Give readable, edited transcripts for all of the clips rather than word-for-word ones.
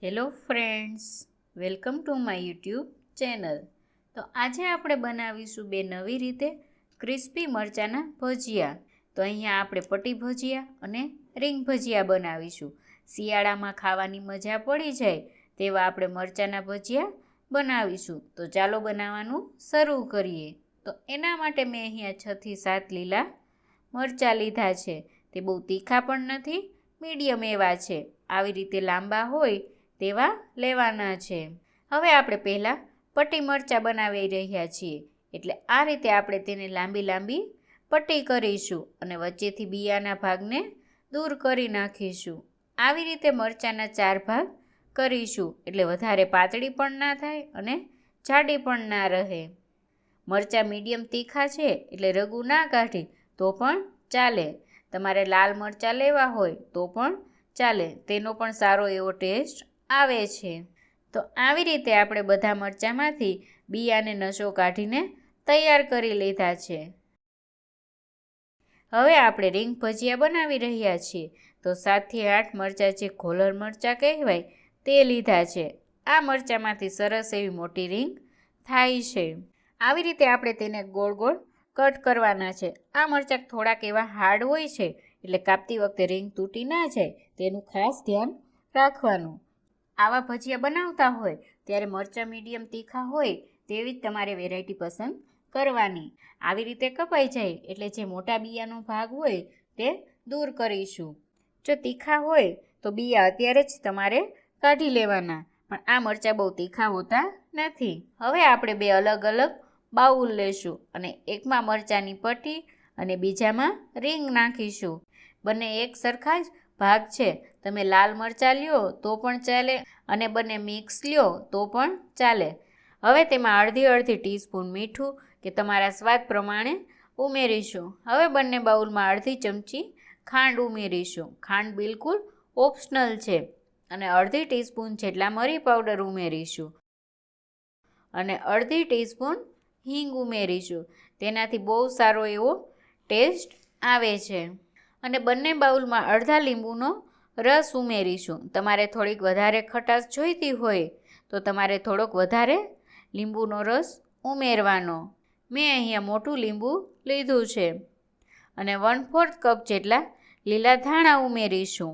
Hello friends, welcome to my YouTube channel. તો આજે આપણે બનાવીશું બે નવી રીતે ક્રિસ્પી મરચાંના ભજીયા. તો અહીંયા આપણે પટ્ટી ભજીયા અને રીંગ ભજીયા બનાવીશું. શિયાળામાં ખાવાની મજા પડી જાય તેવા આપણે મરચાંના ભજીયા બનાવીશું. તો ચાલો બનાવવાનું શરૂ કરીએ. તો એના માટે મેં અહીંયા 6 થી 7 લીલા મરચાં લીધા છે. તે બહુ તીખા પણ નથી, મીડિયમ એવા છે. આવી રીતે લાંબા હોય તેવા લેવાના છે. હવે આપણે પહેલાં પટ્ટી મરચાં બનાવી રહ્યા છીએ, એટલે આ રીતે આપણે તેને લાંબી લાંબી પટ્ટી કરીશું અને વચ્ચેથી બિયાના ભાગને દૂર કરી નાખીશું. આવી રીતે મરચાંના 4 ભાગ કરીશું, એટલે વધારે પાતળી પણ ના થાય અને જાડી પણ ના રહે. મરચાં મીડિયમ તીખા છે એટલે રગું ના કાઢી તો પણ ચાલે. તમારે લાલ મરચાં લેવા હોય તો પણ ચાલે, તેનો પણ સારો એવો ટેસ્ટ આવે છે. તો આવી રીતે આપણે બધા મરચાંમાંથી બિયાને નસો કાઢીને તૈયાર કરી લીધા છે. હવે આપણે રીંગ ભજીયા બનાવી રહ્યા છીએ. તો 7 થી 8 મરચાં, જે ઘોલર મરચાં કહેવાય, તે લીધા છે. આ મરચાંમાંથી સરસ એવી મોટી રીંગ થાય છે. આવી રીતે આપણે તેને ગોળ ગોળ કટ કરવાના છે. આ મરચાં થોડાક એવા હાર્ડ હોય છે, એટલે કાપતી વખતે રીંગ તૂટી ના જાય તેનું ખાસ ધ્યાન રાખવાનું. આવા ભજીયા બનાવતા હોય ત્યારે મરચાં મીડિયમ તીખા હોય તેવી જ તમારે વેરાયટી પસંદ કરવાની. આવી રીતે કપાઈ જાય એટલે જે મોટા બિયાનો ભાગ હોય તે દૂર કરીશું. જો તીખા હોય તો બિયા અત્યારે જ તમારે કાઢી લેવાના, પણ આ મરચાં બહુ તીખા હોતા નથી. હવે આપણે બે અલગ અલગ બાઉલ લેશું અને એકમાં મરચાંની પટ્ટી અને બીજામાં રીંગ નાખીશું. બંને એક સરખા જ ભાગ છે. તમે લાલ મરચાં લ્યો તો પણ ચાલે અને બંને મિક્સ લ્યો તો પણ ચાલે. હવે તેમાં અડધી ટીસ્પૂન મીઠું કે તમારા સ્વાદ પ્રમાણે ઉમેરીશું. હવે બંને બાઉલમાં અડધી ચમચી ખાંડ ઉમેરીશું. ખાંડ બિલકુલ ઓપ્શનલ છે. અને અડધી ટીસ્પૂન જેટલા મરી પાવડર ઉમેરીશું અને અડધી ટીસ્પૂન હિંગ ઉમેરીશું. તેનાથી બહુ સારો એવો ટેસ્ટ આવે છે. અને બંને બાઉલમાં અડધા લીંબુનો રસ ઉમેરીશું. તમારે થોડીક વધારે ખટાશ જોઈતી હોય તો તમારે થોડોક વધારે લીંબુનો રસ ઉમેરવાનો. મેં અહીંયા મોટું લીંબુ લીધું છે. અને 1/4 કપ જેટલા લીલા ધાણા ઉમેરીશું.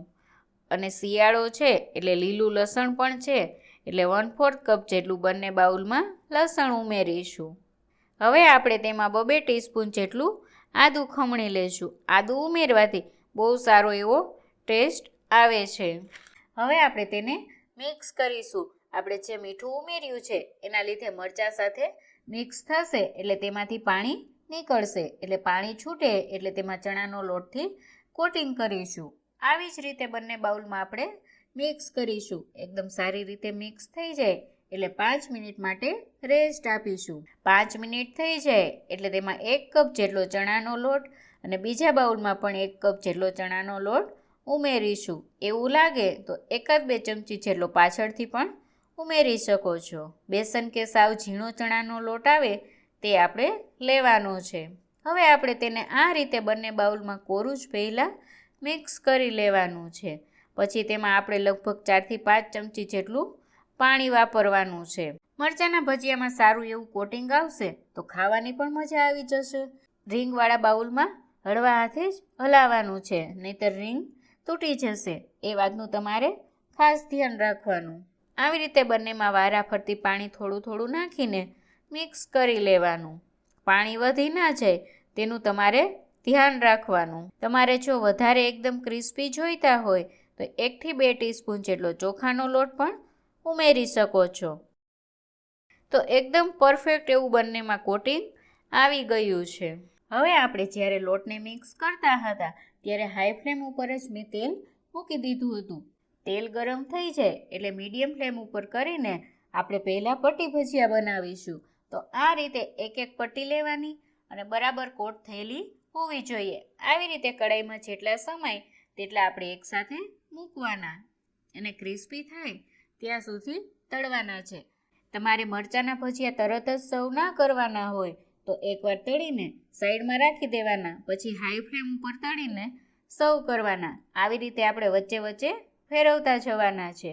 અને શિયાળો છે એટલે લીલું લસણ પણ છે, એટલે 1/4 કપ જેટલું બંને બાઉલમાં લસણ ઉમેરીશું. હવે આપણે તેમાં 2 ટીસ્પૂન જેટલું આદું ખમણી લઈશું. આદું ઉમેરવાથી બહુ સારો એવો ટેસ્ટ આવે છે. હવે આપણે તેને મિક્સ કરીશું. આપણે જે મીઠું ઉમેર્યું છે એના લીધે મરચાં સાથે મિક્સ થશે એટલે તેમાંથી પાણી નીકળશે. એટલે પાણી છૂટે એટલે તેમાં ચણાનો લોટથી કોટિંગ કરીશું. આવી જ રીતે બંને બાઉલમાં આપણે મિક્સ કરીશું. એકદમ સારી રીતે મિક્સ થઈ જાય એટલે 5 મિનિટ માટે રેસ્ટ આપીશું. 5 મિનિટ થઈ જાય એટલે તેમાં 1 કપ જેટલો ચણાનો લોટ અને બીજા બાઉલમાં પણ 1 કપ જેટલો ચણાનો લોટ ઉમેરીશું. એવું લાગે તો 1-2 ચમચી જેટલો પાછળથી પણ ઉમેરી શકો છો. બેસન કે સાવ ઝીણો ચણાનો લોટ આવે તે આપણે લેવાનો છે. હવે આપણે તેને આ રીતે બંને બાઉલમાં કોરું જ પહેલાં મિક્સ કરી લેવાનું છે. પછી તેમાં આપણે લગભગ 4 થી 5 ચમચી જેટલું પાણી વાપરવાનું છે. મરચાંના ભજીયામાં સારું એવું કોટિંગ આવશે તો ખાવાની પણ મજા આવી જશે. રીંગવાળા બાઉલમાં હળવા હાથે જ હલાવવાનું છે, નહીંતર રીંગ તૂટી જશે. એ વાતનું તમારે ખાસ ધ્યાન રાખવાનું. આવી રીતે બંનેમાં વારાફરતી પાણી થોડું થોડું નાખીને મિક્સ કરી લેવાનું. પાણી વધી ના જાય તેનું તમારે ધ્યાન રાખવાનું. તમારે જો વધારે એકદમ ક્રિસ્પી જોઈતા હોય તો 1 થી 2 ટીસ્પૂન જેટલો ચોખાનો લોટ પણ ઉમેરી શકો છો. તો એકદમ પરફેક્ટ એવું બંનેમાં કોટિંગ આવી ગયું છે. હવે આપણે જ્યારે લોટને મિક્સ કરતા હતા ત્યારે હાઈ ફ્લેમ ઉપર જ મેં તેલ મૂકી દીધું હતું. તેલ ગરમ થઈ જાય એટલે મીડિયમ ફ્લેમ ઉપર કરીને આપણે પહેલાં પટ્ટી ભજીયા બનાવીશું. તો આ રીતે એક પટ્ટી લેવાની અને બરાબર કોટ થયેલી હોવી જોઈએ. આવી રીતે કડાઈમાં જેટલા સમાય તેટલા આપણે એકસાથે મૂકવાના અને ક્રિસ્પી થાય ત્યાં સુધી તળવાના છે. તમારે મરચાંના ભજીયા તરત જ સર્વ ના કરવાના હોય તો એકવાર તળીને સાઈડમાં રાખી દેવાના. પછી હાઈ ફ્લેમ ઉપર તળીને સર્વ કરવાના. આવી રીતે આપણે વચ્ચે વચ્ચે ફેરવતા જવાના છે.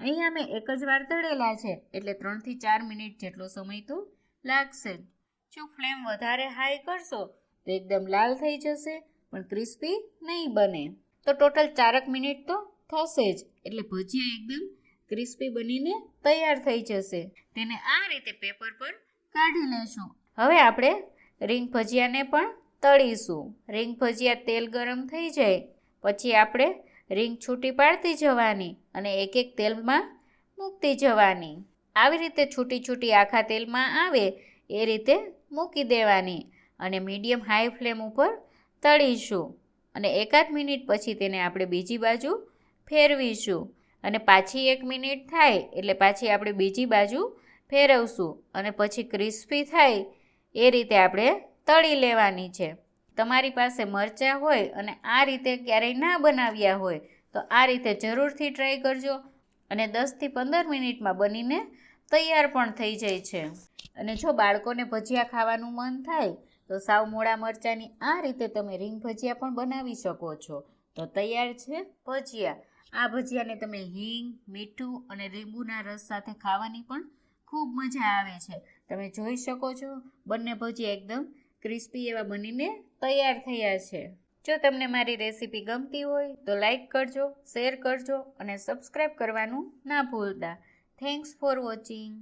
અહીંયા મેં એક જ વાર તળેલા છે એટલે 3 થી 4 મિનિટ જેટલો સમય તો લાગશે. જો ફ્લેમ વધારે હાઈ કરશો તો એકદમ લાલ થઈ જશે પણ ક્રિસ્પી નહીં બને. તો ટોટલ 4 મિનિટ તો થશે જ એટલે ભજીયા એકદમ ક્રિસ્પી બનીને તૈયાર થઈ જશે. તેને આ રીતે પેપર પર કાઢી લેશું. હવે આપણે રીંગ ભજીયાને પણ તળીશું. રીંગ ભજીયા તેલ ગરમ થઈ જાય પછી આપણે રીંગ છૂટી પાડતી જવાની અને એક એક તેલમાં મૂકતી જવાની. આવી રીતે છૂટી છૂટી આખા તેલમાં આવે એ રીતે મૂકી દેવાની અને મીડિયમ હાઈ ફ્લેમ ઉપર તળીશું. અને 1 મિનિટ પછી તેને આપણે બીજી બાજુ ફેરવીશું અને પાછી 1 મિનિટ થાય એટલે પાછી આપણે બીજી બાજુ ફેરવશું અને પછી ક્રિસ્પી થાય એ રીતે આપણે તળી લેવાની છે. તમારી પાસે મરચાં હોય અને આ રીતે ક્યારેય ના બનાવ્યા હોય તો આ રીતે જરૂરથી ટ્રાય કરજો અને 10થી 15 મિનિટમાં બનીને તૈયાર પણ થઈ જાય છે. અને જો બાળકોને ભજીયા ખાવાનું મન થાય તો સાવ મોળા મરચાંની આ રીતે તમે રીંગ ભજીયા પણ બનાવી શકો છો. તો તૈયાર છે ભજીયા. આ ભજીયાને તમે હિંગ, મીઠું અને લીંબુના રસ સાથે ખાવાની પણ ખૂબ મજા આવે છે. તમે જોઈ શકો છો બંને ભજીયા એકદમ ક્રિસ્પી એવા બનીને તૈયાર થયા છે. જો તમને મારી રેસીપી ગમતી હોય તો લાઈક કરજો, શેર કરજો અને સબસ્ક્રાઈબ કરવાનું ના ભૂલતા. Thanks for watching.